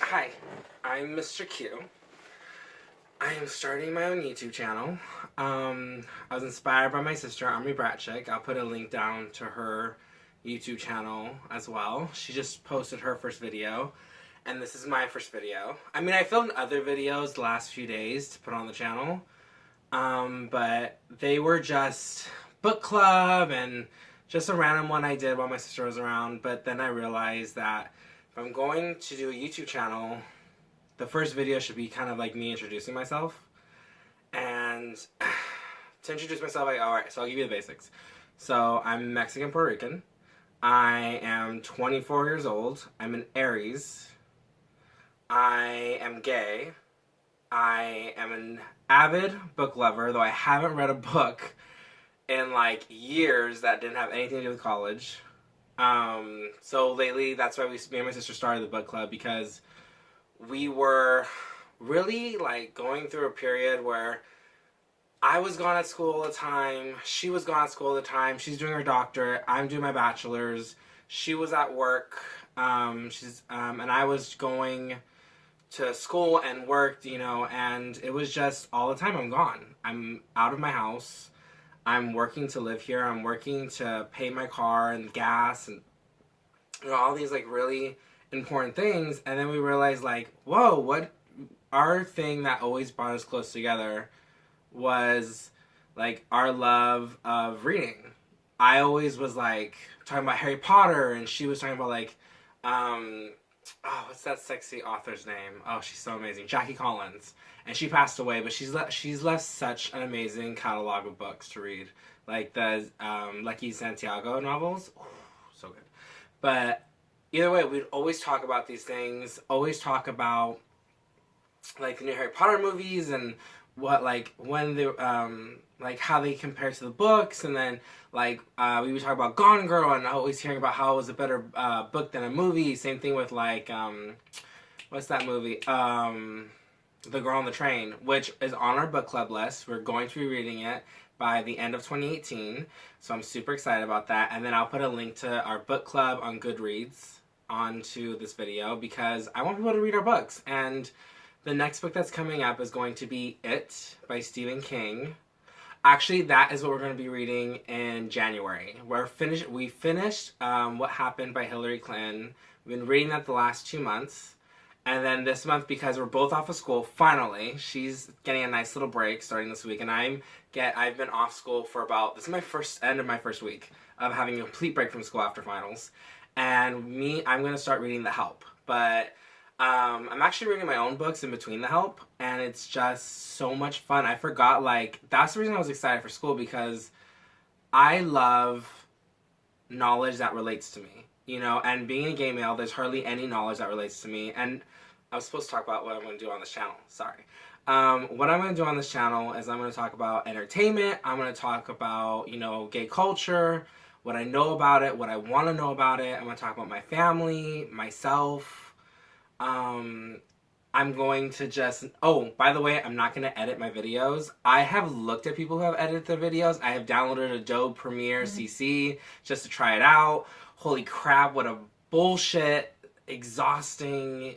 Hi, I'm Mr. Q. I am starting my own YouTube channel. I was inspired by my sister, Army Bratchick. I'll put a link down to her YouTube channel as well. She just posted her first video, and this is my first video. I mean, I filmed other videos the last few days to put on the channel, but they were just book club and just a random one I did while my sister was around. But then I realized that if I'm going to do a YouTube channel, the first video should be kind of like me introducing myself. And to introduce myself, alright, so I'll give you the basics. So, I'm Mexican Puerto Rican. I am 24 years old. I'm an Aries. I am gay. I am an avid book lover, though I haven't read a book in like years that didn't have anything to do with college. So lately, that's why me and my sister started the book club, because we were really like going through a period where I was gone at school all the time, she was gone at school all the time, she's doing her doctorate, I'm doing my bachelor's, she was at work, and I was going to school and worked, and it was just all the time I'm gone. I'm out of my house, I'm working to live here, I'm working to pay my car and gas and all these like really important things. And then we realized like, whoa, what our thing that always brought us close together was like our love of reading. I always was like talking about Harry Potter, and she was talking about like what's that sexy author's name? Oh, she's so amazing, Jackie Collins. And she passed away, but she's left such an amazing catalog of books to read, like the Lucky Santiago novels. Ooh, so good. But either way, we'd always talk about these things, always talk about like the new Harry Potter movies and what like when they like how they compare to the books, and then like we would talk about Gone Girl and always hearing about how it was a better book than a movie. Same thing with like what's that movie? The Girl on the Train, which is on our book club list. We're going to be reading it by the end of 2018, so I'm super excited about that. And then I'll put a link to our book club on Goodreads onto this video, because I want people to read our books. And the next book that's coming up is going to be It by Stephen King. Actually, that is what we're going to be reading in January. We finished What Happened by Hillary Clinton. We've been reading that the last 2 months. And then this month, because we're both off of school, finally, she's getting a nice little break starting this week, and I've been off school for this is my end of my first week of having a complete break from school after finals. And I'm going to start reading The Help. But I'm actually reading my own books in between The Help, and it's just so much fun. I forgot, like, that's the reason I was excited for school, because I love knowledge that relates to me, and being a gay male, there's hardly any knowledge that relates to me. And I was supposed to talk about what I'm going to do on this channel, sorry. What I'm going to do on this channel is I'm going to talk about entertainment, I'm going to talk about, gay culture, what I know about it, what I want to know about it. I'm going to talk about my family, myself. I'm going to just... Oh, by the way, I'm not going to edit my videos. I have looked at people who have edited their videos. I have downloaded Adobe Premiere CC just to try it out. Holy crap, what a bullshit, exhausting...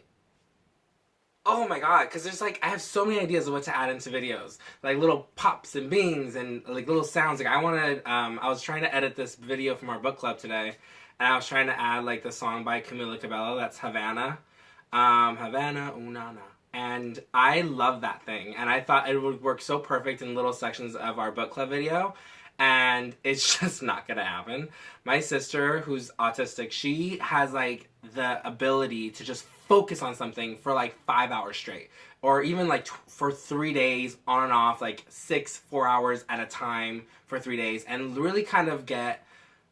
Oh my god, because there's like, I have so many ideas of what to add into videos. Like little pops and bings and like little sounds. Like I was trying to edit this video from our book club today, and I was trying to add like the song by Camila Cabello, that's Havana. Havana, Unana. And I love that thing, and I thought it would work so perfect in little sections of our book club video, and it's just not gonna happen. My sister, who's autistic, she has like the ability to just focus on something for like 5 hours straight, or even like for 3 days on and off, like 4 hours at a time for 3 days, and really kind of get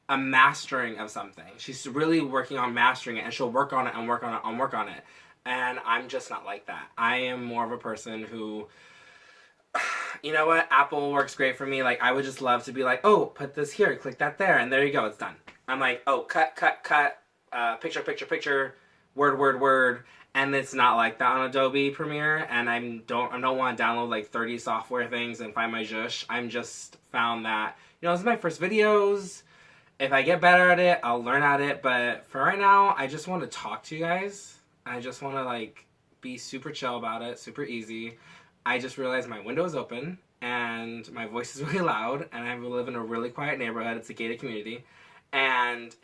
a mastering of something. She's really working on mastering it, and she'll work on it and work on it and work on it. And I'm just not like that. I am more of a person who, you know what, Apple works great for me. Like, I would just love to be like, oh, put this here, click that there, and there you go, it's done. I'm like, oh, cut, picture, word, and it's not like that on Adobe Premiere, and I don't want to download like 30 software things and find my zhush. I'm just found that, this is my first videos. If I get better at it, I'll learn at it, but for right now, I just want to talk to you guys. I just want to like be super chill about it, super easy. I just realized my window is open and my voice is really loud, and I live in a really quiet neighborhood. It's a gated community, and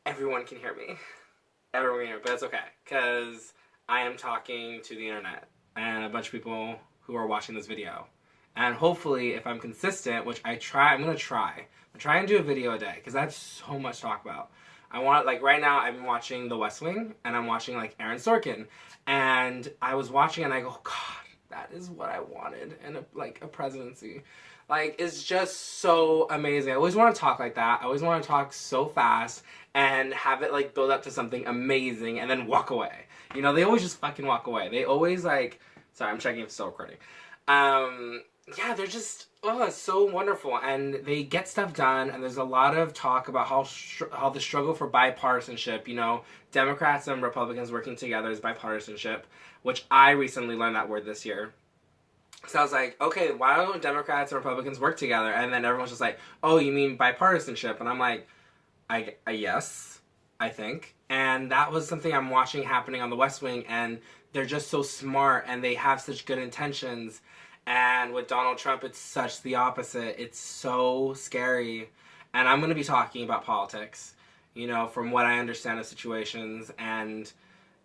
everyone can hear me. Everyone can hear me, but it's okay, because I am talking to the internet and a bunch of people who are watching this video. And hopefully, if I'm consistent, which I'm going to try and do a video a day, because I have so much to talk about. I want, like, right now, I'm watching The West Wing, and I'm watching, like, Aaron Sorkin. And I was watching, and I go, God, that is what I wanted in a presidency. Like, it's just so amazing. I always want to talk like that. I always want to talk so fast and have it, like, build up to something amazing and then walk away. You know, they always just fucking walk away. They always, like... Sorry, I'm checking if it's still recording. Yeah, they're just... Oh, it's so wonderful. And they get stuff done, and there's a lot of talk about how the struggle for bipartisanship, you know, Democrats and Republicans working together is bipartisanship, which I recently learned that word this year. So I was like, okay, why don't Democrats and Republicans work together? And then everyone's just like, oh, you mean bipartisanship? And I'm like, yes, I think. And that was something I'm watching happening on The West Wing, and they're just so smart, and they have such good intentions. And with Donald Trump, it's such the opposite. It's so scary. And I'm going to be talking about politics, you know, from what I understand of situations. And,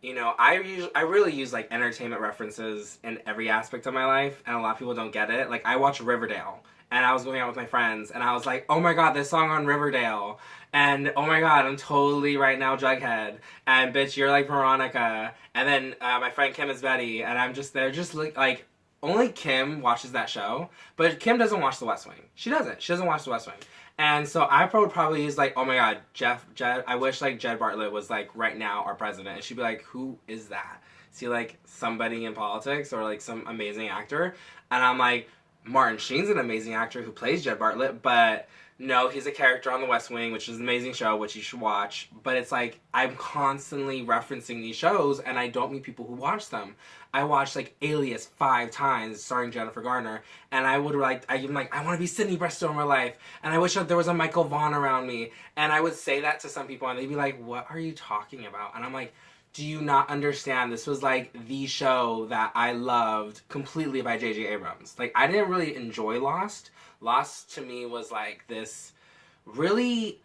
you know, I really use, like, entertainment references in every aspect of my life, and a lot of people don't get it. Like, I watch Riverdale, and I was going out with my friends, and I was like, oh my god, this song on Riverdale, and oh my god, I'm totally right now Jughead, and bitch, you're like Veronica, and then my friend Kim is Betty, and they're just like, only Kim watches that show, but Kim doesn't watch The West Wing. She doesn't watch The West Wing. And so I would probably use, like, oh my god, Jed, I wish, like, Jed Bartlett was, like, right now our president. And she'd be like, who is that? Is he, like, somebody in politics or, like, some amazing actor? And I'm like, Martin Sheen's an amazing actor who plays Jed Bartlett, but no, he's a character on The West Wing, which is an amazing show, which you should watch. But it's like, I'm constantly referencing these shows, and I don't meet people who watch them. I watched, like, Alias 5 times, starring Jennifer Garner, and I'm like, I want to be Sydney Bristow in my life, and I wish there was a Michael Vaughn around me. And I would say that to some people, and they'd be like, what are you talking about? And I'm like, do you not understand? This was, like, the show that I loved completely by J.J. Abrams. Like, I didn't really enjoy Lost. Lost, to me, was, like, this really...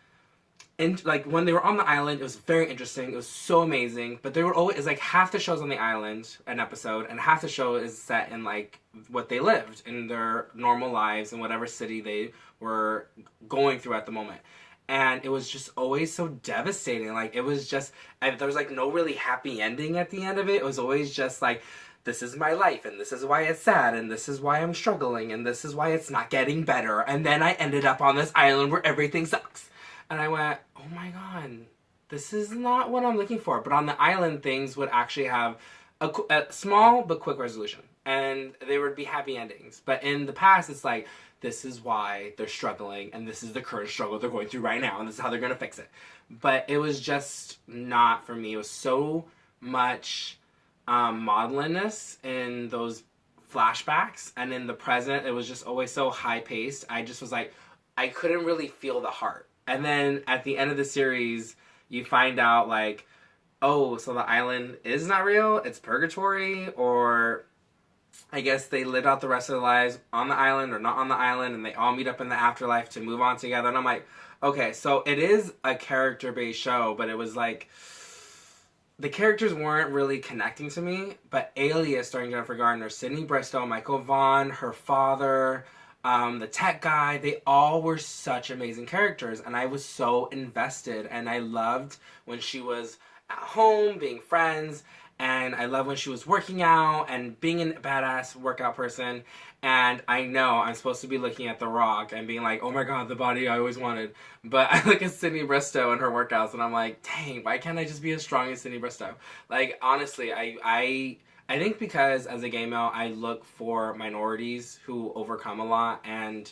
And, like, when they were on the island, it was very interesting. It was so amazing. But they were always... It's, like, half the show's on the island, an episode, and half the show is set in, like, what they lived, in their normal lives, in whatever city they were going through at the moment. And it was just always so devastating. Like, it was just... there was, like, no really happy ending at the end of it. It was always just, like, this is my life, and this is why it's sad, and this is why I'm struggling, and this is why it's not getting better. And then I ended up on this island where everything sucks. And I went, oh my god, this is not what I'm looking for. But on the island, things would actually have a small but quick resolution. And they would be happy endings. But in the past, it's like, this is why they're struggling, and this is the current struggle they're going through right now, and this is how they're going to fix it. But it was just not for me. It was so much maudlinness in those flashbacks, and in the present, it was just always so high-paced. I just was like, I couldn't really feel the heart. And then at the end of the series, you find out, like, oh, so the island is not real, it's purgatory, or I guess they lived out the rest of their lives on the island or not on the island, and they all meet up in the afterlife to move on together. And I'm like, okay, so it is a character-based show, but it was like, the characters weren't really connecting to me, but Alias, starring Jennifer Garner, Sydney Bristow, Michael Vaughn, her father... the tech guy, they all were such amazing characters, and I was so invested, and I loved when she was at home, being friends, and I loved when she was working out, and being a badass workout person, and I know I'm supposed to be looking at The Rock, and being like, oh my god, the body I always wanted, but I look at Sydney Bristow and her workouts, and I'm like, dang, why can't I just be as strong as Sydney Bristow? Like, honestly, I think because as a gay male, I look for minorities who overcome a lot and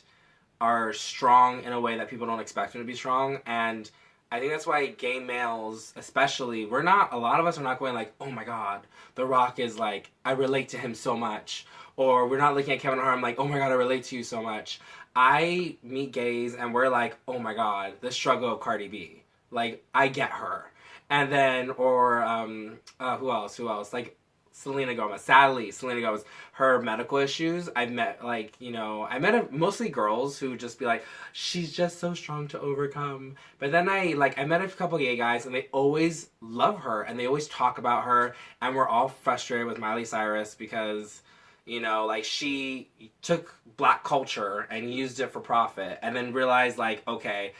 are strong in a way that people don't expect them to be strong. And I think that's why gay males, especially, a lot of us are not going like, oh my god, The Rock is like, I relate to him so much. Or we're not looking at Kevin Hart, I'm like, oh my god, I relate to you so much. I meet gays and we're like, oh my god, the struggle of Cardi B. Like, I get her. And then, or, who else? Like, Selena Gomez. Sadly, Selena Gomez, her medical issues, I've met, like, you know, I met mostly girls who just be like, she's just so strong to overcome. But then I met a couple gay guys, and they always love her, and they always talk about her, and we're all frustrated with Miley Cyrus because, you know, like, she took black culture and used it for profit, and then realized, like, okay,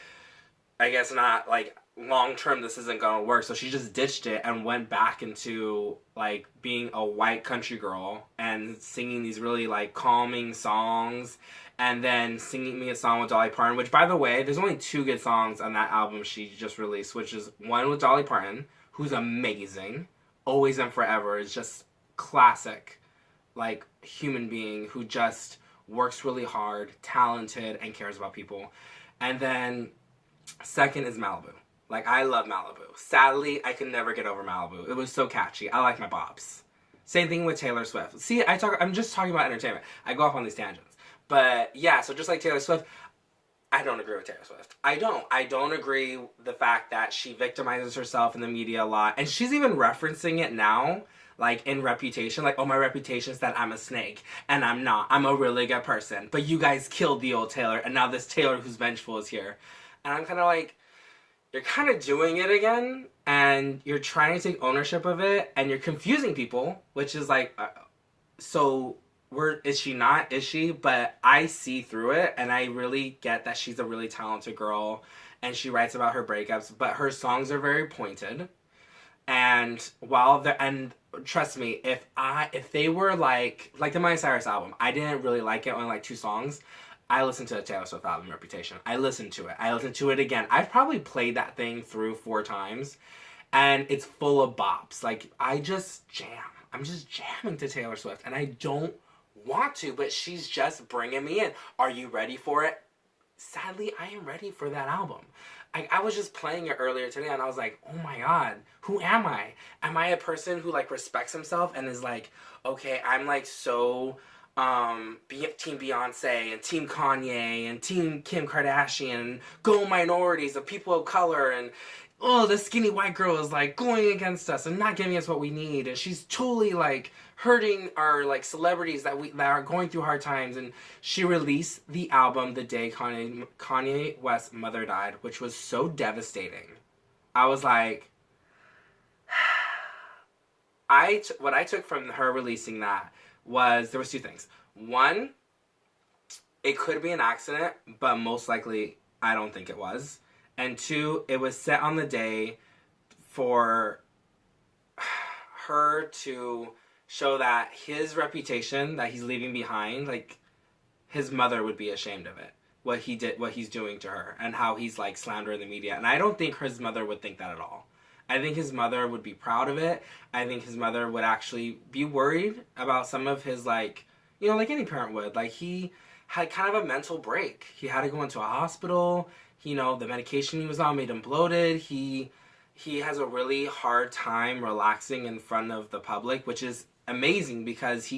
I guess not, like, long term this isn't gonna work, so she just ditched it and went back into, like, being a white country girl and singing these really, like, calming songs, and then singing me a song with Dolly Parton, which, by the way, there's only 2 good songs on that album she just released, which is one with Dolly Parton, who's amazing, Always and Forever is just classic, like, human being who just works really hard, talented, and cares about people. And then second is Malibu. Like, I love Malibu. Sadly, I could never get over Malibu. It was so catchy. I like my bops. Same thing with Taylor Swift. See, I'm just talking about entertainment. I go off on these tangents. But yeah, so just like Taylor Swift, I don't agree with Taylor Swift. I don't agree with the fact that she victimizes herself in the media a lot. And she's even referencing it now, like, in Reputation. Like, oh, my reputation is that I'm a snake. And I'm not. I'm a really good person. But you guys killed the old Taylor. And now this Taylor who's vengeful is here. And I'm kind of like, you're kind of doing it again, and you're trying to take ownership of it, and you're confusing people, which is like, is she not? Is she? But I see through it, and I really get that she's a really talented girl, and she writes about her breakups, but her songs are very pointed, and and trust me, if they were like the Miley Cyrus album, I didn't really like it, only like 2 songs. I listened to the Taylor Swift album, Reputation. I listened to it. I listened to it again. I've probably played that thing through 4 times, and it's full of bops. Like, I just jam. I'm just jamming to Taylor Swift, and I don't want to, but she's just bringing me in. Are you ready for it? Sadly, I am ready for that album. I was just playing it earlier today, and I was like, oh my god, who am I? Am I a person who, like, respects himself and is like, okay, I'm, like, so Team Beyonce and Team Kanye and Team Kim Kardashian, go minorities, the people of color, and oh, the skinny white girl is, like, going against us and not giving us what we need, and she's totally, like, hurting our, like, celebrities that are going through hard times. And she released the album the day Kanye West's mother died, which was so devastating. I was like, what I took from her releasing that was, there was 2 things. One, it could be an accident, but most likely I don't think it was. And 2, it was set on the day for her to show that his reputation that he's leaving behind, like, his mother would be ashamed of it. What he's doing to her, and how he's, like, slandering the media. And I don't think his mother would think that at all. I think his mother would be proud of it. I think his mother would actually be worried about some of his, like, you know, like any parent would. Like, he had kind of a mental break. He had to go into a hospital. You know, the medication he was on made him bloated. He has a really hard time relaxing in front of the public, which is amazing because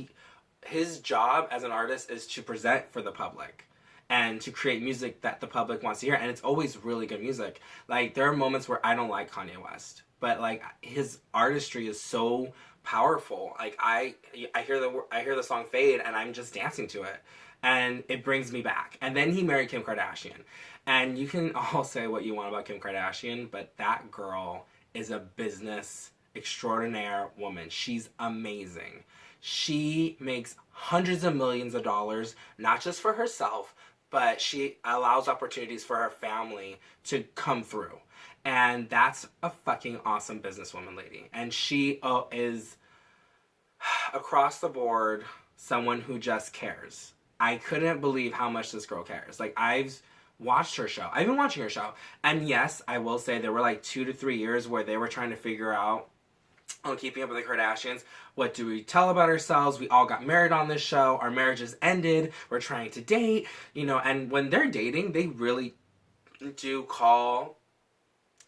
his job as an artist is to present for the public and to create music that the public wants to hear, and it's always really good music. Like, there are moments where I don't like Kanye West, but, like, his artistry is so powerful. Like, I hear the song Fade, and I'm just dancing to it, and it brings me back. And then he married Kim Kardashian, and you can all say what you want about Kim Kardashian, but that girl is a business extraordinaire woman. She's amazing. She makes hundreds of millions of dollars, not just for herself, but she allows opportunities for her family to come through. And that's a fucking awesome businesswoman lady. And she is, across the board, someone who just cares. I couldn't believe how much this girl cares. Like, I've watched her show. I've been watching her show. And yes, I will say there were like 2 to 3 years where they were trying to figure out, on Keeping Up with the Kardashians, what do we tell about ourselves? We all got married on this show. Our marriages ended. We're trying to date. You know, and when they're dating, they really do call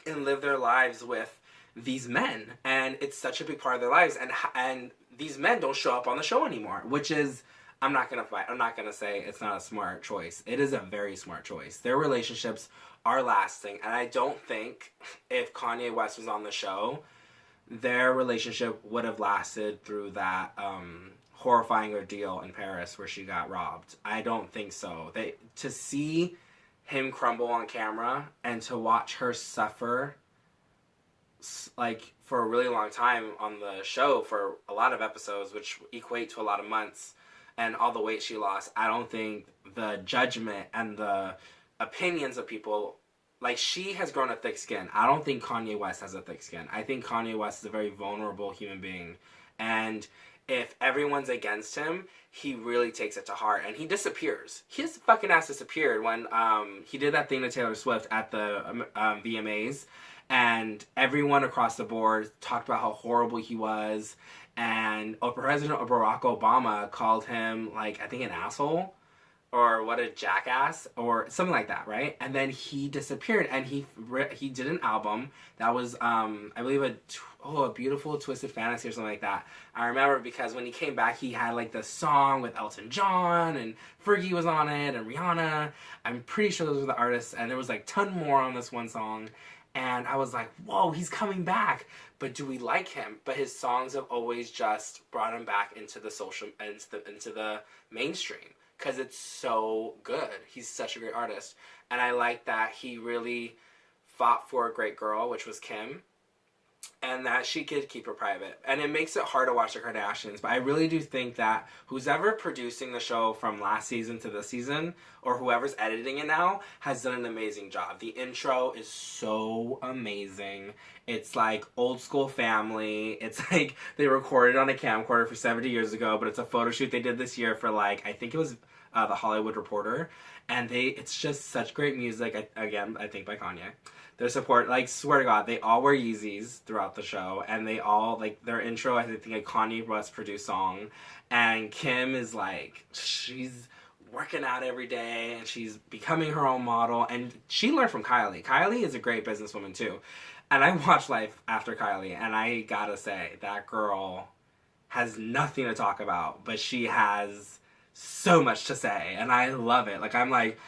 and live their lives with these men. And it's such a big part of their lives. And these men don't show up on the show anymore, which is, I'm not going to fight. I'm not going to say it's not a smart choice. It is a very smart choice. Their relationships are lasting. And I don't think if Kanye West was on the show, their relationship would have lasted through that horrifying ordeal in Paris where she got robbed. I don't think so. To see him crumble on camera and to watch her suffer like for a really long time on the show for a lot of episodes, which equate to a lot of months, and all the weight she lost, I don't think the judgment and the opinions of people, like, she has grown a thick skin. I don't think Kanye West has a thick skin. I think Kanye West is a very vulnerable human being, and if everyone's against him, he really takes it to heart, and he disappears. His fucking ass disappeared when he did that thing to Taylor Swift at the VMAs, and everyone across the board talked about how horrible he was, and President Barack Obama called him, like, I think an asshole, or what a jackass, or something like that, right? And then he disappeared, and he did an album that was, I believe, a Beautiful Twisted Fantasy or something like that. I remember because when he came back, he had, like, the song with Elton John, and Fergie was on it, and Rihanna. I'm pretty sure those were the artists, and there was, like, ton more on this one song. And I was like, whoa, he's coming back. But do we like him? But his songs have always just brought him back into the into the mainstream. Because it's so good. He's such a great artist. And I like that he really fought for a great girl, which was Kim. And that she could keep her private. And it makes it hard to watch the Kardashians. But I really do think that who's ever producing the show from last season to this season, or whoever's editing it now, has done an amazing job. The intro is so amazing. It's like old school family. It's like they recorded on a camcorder for 70 years ago, but it's a photo shoot they did this year for, like, I think it was the Hollywood Reporter. And it's just such great music. Again, I think by Kanye. Their support, like, swear to God, they all wear Yeezys throughout the show, and they all, like, their intro, I think a Kanye West produced song, and Kim is, like, she's working out every day, and she's becoming her own model, and she learned from Kylie. Kylie is a great businesswoman, too, and I watched Life After Kylie, and I gotta say, that girl has nothing to talk about, but she has so much to say, and I love it. Like, I'm like,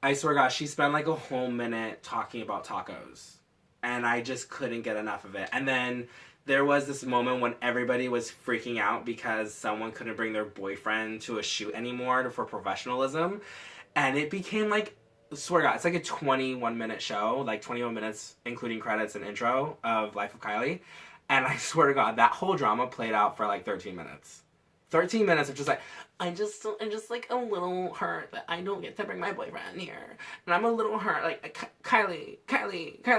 I swear to God, she spent like a whole minute talking about tacos. And I just couldn't get enough of it. And then there was this moment when everybody was freaking out because someone couldn't bring their boyfriend to a shoot anymore for professionalism. And it became like, I swear to God, it's like a 21-minute show, like 21 minutes, including credits and intro of Life of Kylie. And I swear to God, that whole drama played out for like 13 minutes. 13 minutes of just like, I'm just like a little hurt that I don't get to bring my boyfriend here. And I'm a little hurt, like, Kylie.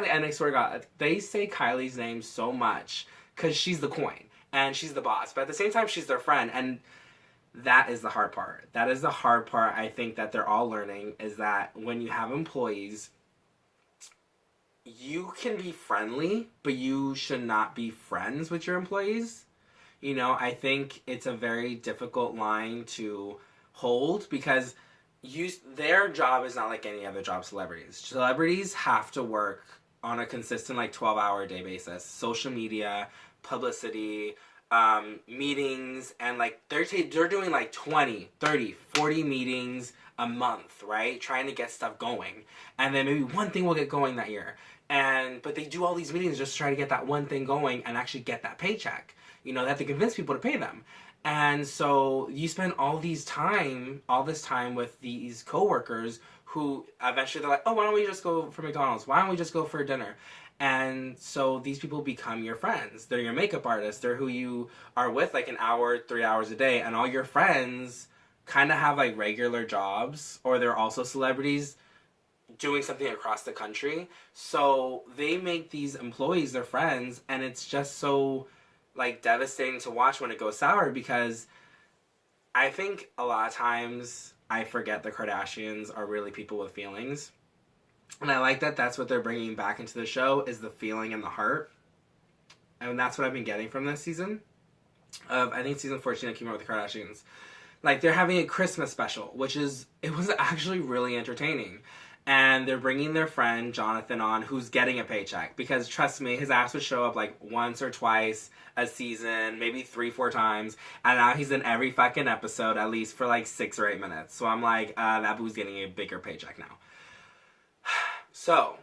And I swear to God, they say Kylie's name so much because she's the coin and she's the boss. But at the same time, she's their friend. And that is the hard part. That is the hard part, I think, that they're all learning, is that when you have employees, you can be friendly, but you should not be friends with your employees. You know, I think it's a very difficult line to hold because their job is not like any other job. Celebrities have to work on a consistent, like, 12-hour day basis. Social media, publicity, meetings, and, like, they're doing, like, 20, 30, 40 meetings a month, right? Trying to get stuff going. And then maybe one thing will get going that year. But they do all these meetings just to try to get that one thing going and actually get that paycheck. You know, they have to convince people to pay them. And so you spend all this time with these coworkers who eventually they're like, oh, why don't we just go for McDonald's? Why don't we just go for dinner? And so these people become your friends. They're your makeup artists. They're who you are with like an hour, 3 hours a day. And all your friends kind of have like regular jobs, or they're also celebrities doing something across the country. So they make these employees their friends, and it's just so, like, devastating to watch when it goes sour, because I think a lot of times I forget the Kardashians are really people with feelings. And I like that that's what they're bringing back into the show, is the feeling and the heart. And that's what I've been getting from this season. I think season 14 came out with the Kardashians. Like, they're having a Christmas special, it was actually really entertaining. And they're bringing their friend, Jonathan, on, who's getting a paycheck. Because, trust me, his ass would show up, like, once or twice a season, maybe 3-4 times. And now he's in every fucking episode, at least for, like, 6 or 8 minutes. So I'm like, that boo's getting a bigger paycheck now. So,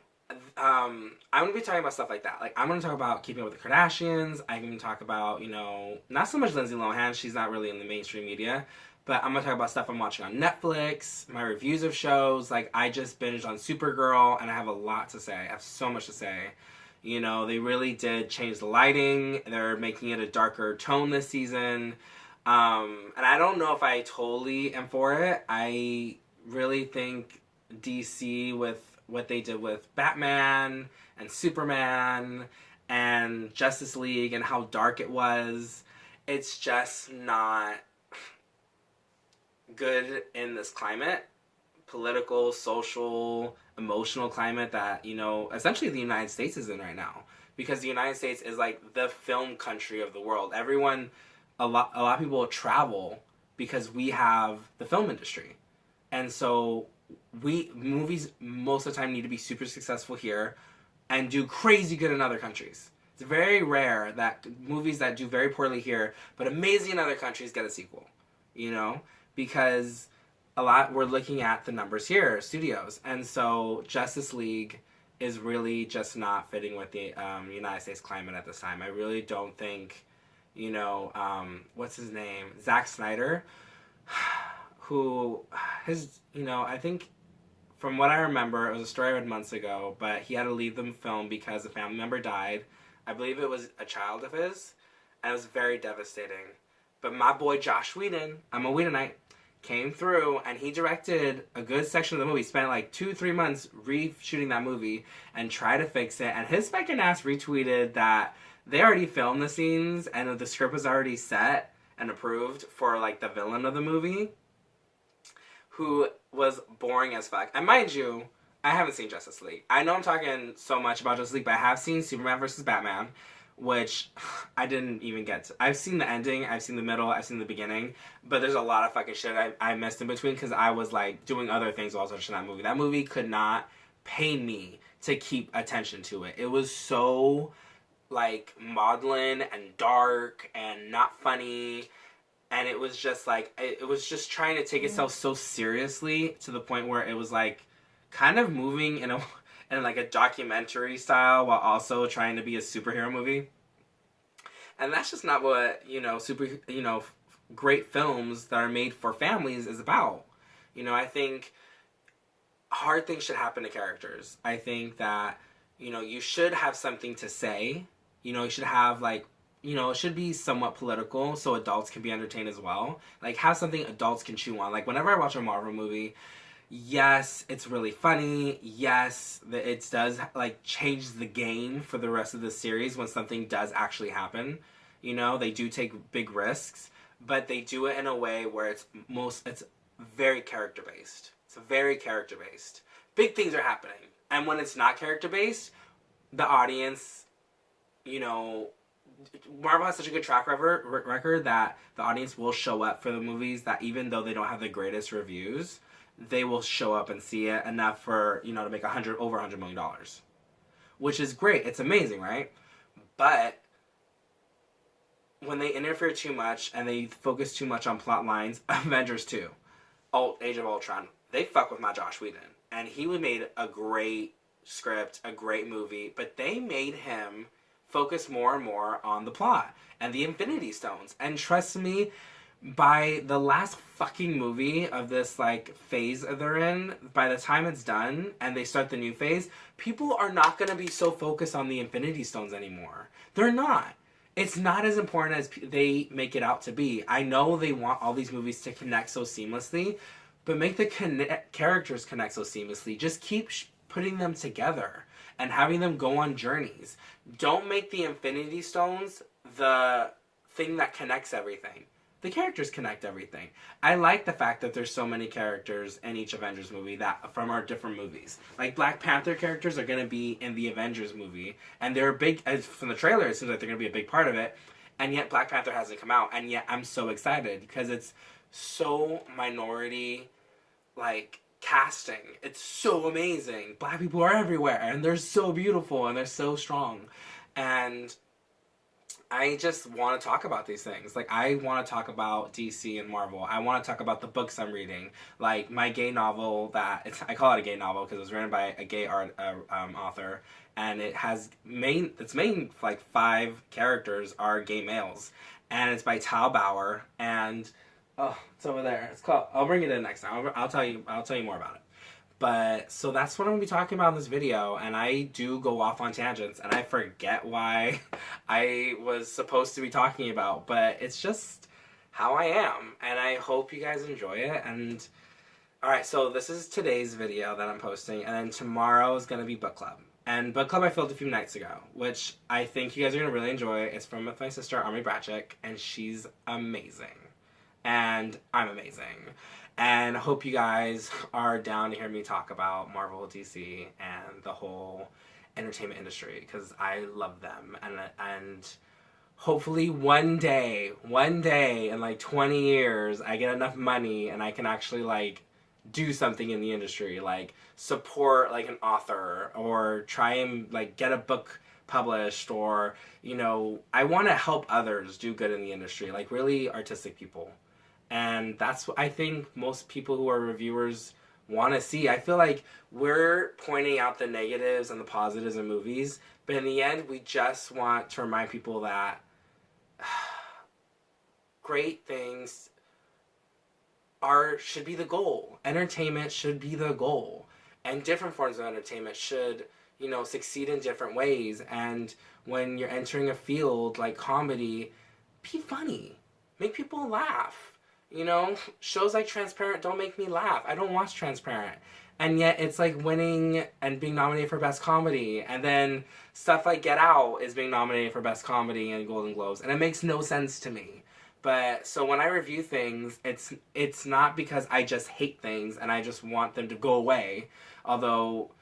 I'm gonna be talking about stuff like that. Like, I'm gonna talk about Keeping Up with the Kardashians. I'm gonna talk about, not so much Lindsay Lohan. She's not really in the mainstream media. But I'm gonna talk about stuff I'm watching on Netflix, my reviews of shows. Like, I just binged on Supergirl, and I have a lot to say. I have so much to say. They really did change the lighting. They're making it a darker tone this season. And I don't know if I totally am for it. I really think DC, with what they did with Batman and Superman and Justice League and how dark it was, it's just not good in this climate, political, social, emotional climate that, essentially the United States is in right now. Because the United States is like the film country of the world. A lot of people travel because we have the film industry. And so movies most of the time need to be super successful here and do crazy good in other countries. It's very rare that movies that do very poorly here but amazing in other countries get a sequel, because we're looking at the numbers here, studios, and so Justice League is really just not fitting with the United States climate at this time. I really don't think, what's his name, Zack Snyder, who I think, from what I remember, it was a story I read months ago, but he had to leave the film because a family member died. I believe it was a child of his, and it was very devastating. But my boy Josh Whedon, I'm a Whedonite, came through, and he directed a good section of the movie. He spent like 2-3 months reshooting that movie and tried to fix it, and his fucking ass retweeted that they already filmed the scenes, and the script was already set and approved for like the villain of the movie, who was boring as fuck. And mind you, I haven't seen Justice League. I know I'm talking so much about Justice League, but I have seen Superman vs. Batman, which I didn't even get to. I've seen the ending, I've seen the middle, I've seen the beginning, but there's a lot of fucking shit I missed in between because I was like doing other things while I was watching that movie. That movie could not pay me to keep attention to it. It was so like maudlin and dark and not funny. And it was just like, it was just trying to take itself so seriously to the point where it was like kind of moving in like a documentary style while also trying to be a superhero movie. And that's just not what, great films that are made for families is about. I think hard things should happen to characters. I think that, you should have something to say. You should have like, it should be somewhat political so adults can be entertained as well. Like, have something adults can chew on. Like, whenever I watch a Marvel movie, yes, it's really funny. Yes, it does, like, change the game for the rest of the series when something does actually happen. They do take big risks, but they do it in a way where it's very character-based. It's very character-based. Big things are happening. And when it's not character-based, the audience, Marvel has such a good track record that the audience will show up for the movies that even though they don't have the greatest reviews, they will show up and see it enough for, to make over $100 million. Which is great. It's amazing, right? But when they interfere too much and they focus too much on plot lines, Avengers 2, Age of Ultron, they fuck with my Josh Whedon. And he made a great script, a great movie, but they made him focus more and more on the plot and the Infinity Stones. And trust me, by the last fucking movie of this like phase they're in, by the time it's done and they start the new phase, people are not going to be so focused on the Infinity Stones anymore. They're not. It's not as important as they make it out to be. I know they want all these movies to connect so seamlessly, but make the characters connect so seamlessly. Just keep putting them together and having them go on journeys. Don't make the Infinity Stones the thing that connects everything. The characters connect everything. I like the fact that there's so many characters in each Avengers movie that from our different movies. Like Black Panther characters are going to be in the Avengers movie, and they're big. From the trailer, it seems like they're going to be a big part of it. And yet Black Panther hasn't come out, and yet I'm so excited because it's so minority, like, casting. It's so amazing. Black people are everywhere, and they're so beautiful, and they're so strong. And I just want to talk about these things. Like, I want to talk about DC and Marvel. I want to talk about the books I'm reading. Like, my gay novel I call it a gay novel because it was written by a gay author, and its main, like, 5 characters are gay males. And it's by Tal Bauer, and, oh, it's over there. It's called, I'll bring it in next time. I'll tell you more about it. But, so that's what I'm going to be talking about in this video, and I do go off on tangents, and I forget why I was supposed to be talking about, but it's just how I am, and I hope you guys enjoy it, and, alright, so this is today's video that I'm posting, and then tomorrow is going to be book club. And book club I filmed a few nights ago, which I think you guys are going to really enjoy. It's from my sister, Army Bratchick, and she's amazing. And I'm amazing. And I hope you guys are down to hear me talk about Marvel, DC, and the whole entertainment industry, because I love them. And hopefully one day, in like 20 years, I get enough money and I can actually like do something in the industry, like support like an author, or try and like get a book published, or, you know, I want to help others do good in the industry, like really artistic people. And that's what I think most people who are reviewers want to see. I feel like we're pointing out the negatives and the positives in movies, but in the end, we just want to remind people that great things should be the goal. Entertainment should be the goal. And different forms of entertainment should, you know, succeed in different ways. And when you're entering a field like comedy, be funny. Make people laugh. You know, shows like Transparent don't make me laugh. I don't watch Transparent. And yet it's like winning and being nominated for Best Comedy. And then stuff like Get Out is being nominated for Best Comedy and Golden Globes. And it makes no sense to me. But so when I review things, it's not because I just hate things and I just want them to go away. Although,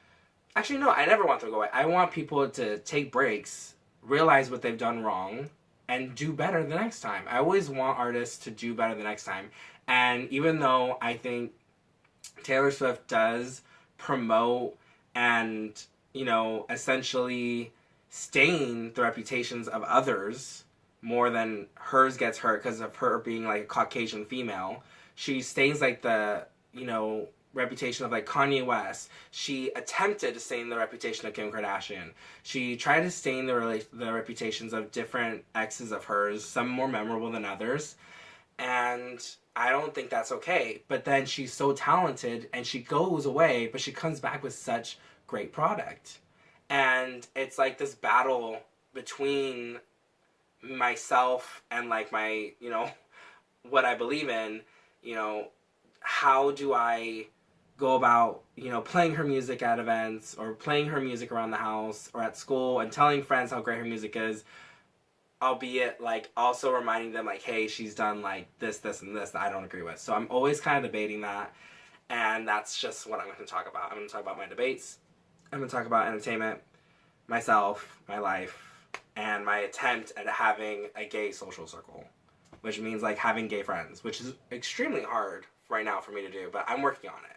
actually no, I never want them to go away. I want people to take breaks, realize what they've done wrong, and do better the next time. I always want artists to do better the next time. And even though I think Taylor Swift does promote and, you know, essentially stain the reputations of others more than hers gets hurt because of her being like a Caucasian female, she stains like the, you know, reputation of like Kanye West. She attempted to stain the reputation of Kim Kardashian. She tried to stain the reputations of different exes of hers, some more memorable than others. And I don't think that's okay. But then she's so talented and she goes away, but she comes back with such great product. And it's like this battle between myself and like my, you know, what I believe in, you know, how do I go about, you know, playing her music at events or playing her music around the house or at school and telling friends how great her music is, albeit like also reminding them like, hey, she's done like this, and this that I don't agree with. So I'm always kind of debating that, and that's just what I'm going to talk about. I'm going to talk about my debates. I'm going to talk about entertainment, myself, my life, and my attempt at having a gay social circle, which means like having gay friends, which is extremely hard right now for me to do, but I'm working on it.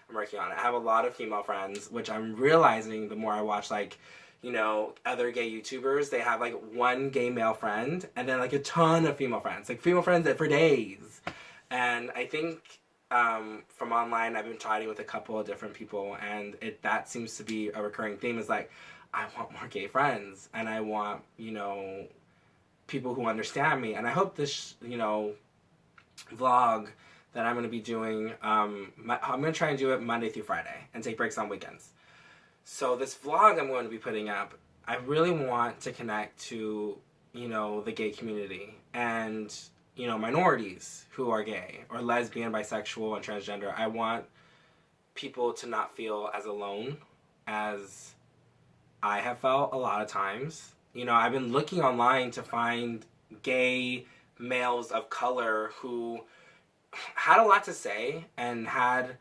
I have a lot of female friends, which I'm realizing the more I watch, like, you know, other gay YouTubers, they have, like, one gay male friend, and then, like, a ton of female friends. Like, female friends for days. And I think from online, I've been chatting with a couple of different people, and that seems to be a recurring theme, is, like, I want more gay friends, and I want, you know, people who understand me. And I hope this, you know, vlog that I'm going to be doing, I'm going to try and do it Monday through Friday and take breaks on weekends. So this vlog I'm going to be putting up, I really want to connect to, you know, the gay community and, you know, minorities who are gay or lesbian, bisexual, and transgender. I want people to not feel as alone as I have felt a lot of times. You know, I've been looking online to find gay males of color who had a lot to say and had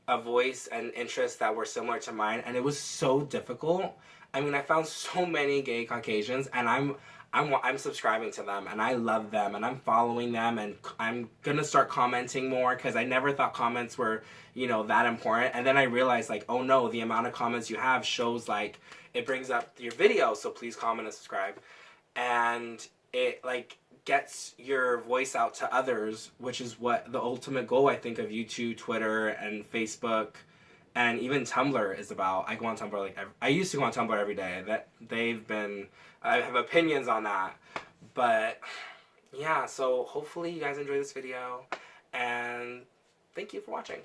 a voice and interests that were similar to mine, and it was so difficult. I mean, I found so many gay Caucasians, and I'm subscribing to them, and I love them, and I'm following them, and I'm gonna start commenting more, because I never thought comments were, you know, that important. And then I realized, like, oh no, the amount of comments you have shows, like, it brings up your video, so please comment and subscribe. And it like gets your voice out to others, which is what the ultimate goal I think of YouTube, Twitter, and Facebook, and even Tumblr is about. I go on Tumblr like I used to go on Tumblr every day. I have opinions on that, but yeah. So hopefully you guys enjoy this video, and thank you for watching.